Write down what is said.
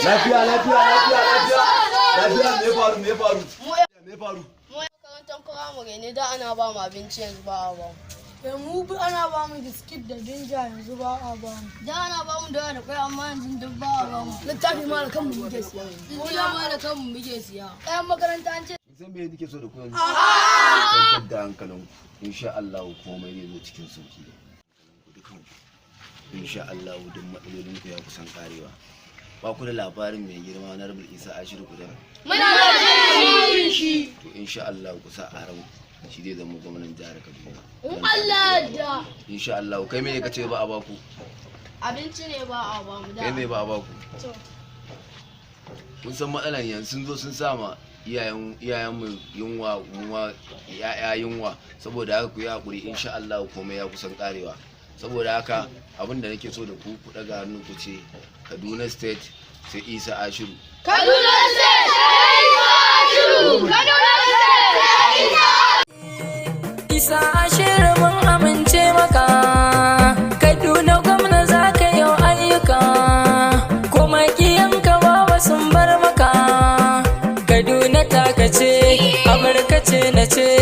Lafiya me faru? Mu makarantar firamare ne da ana ba mu abinci yanzu ba a ba mu. Mu ana ba mu biskit da dinja yanzu ba a ba mu. Da ana ba mu da kwai amma yanzu duk ba a ba mu. Littafi ma da kanmu muke siya. Mu ma da kanmu muke siya. Ɗayan makaranta an ce. San me nake so da ku yanzu? Kwantar da hankalin insha Allah komai zai zo cikin sauki. Insha Allah duk matsalolin ku ya kusan karewa. Ba ku da labarin mai girma na Rabul Isa Ashiru Kudan? Muna da shi. To insha Allah ku sa a ran shi zai zama gwamnan jihar Kaduna. In Allah ya. Insha Allah kai me kace ba a baku? Abinci ne ba a ba mu da. Kai me ba a baku? Kun san matsalan yanzu sun zo sun sama iyayen mu yunwa yunwa saboda haka ku yi hakuri insha Allah komai ya kusan karewa. Saboda haka abin da nake so da ku daga hannu ku ce Kaduna State sai Isa Ashiru. Kaduna State sai Isa Ashiru. Kaduna State sai Isa Ashiru mun amince maka. Kaduna gwamna za ka yi ayyuka. Kuma kiyanka baba sun bar maka. Kaduna ta kace, Amurka ce na ce.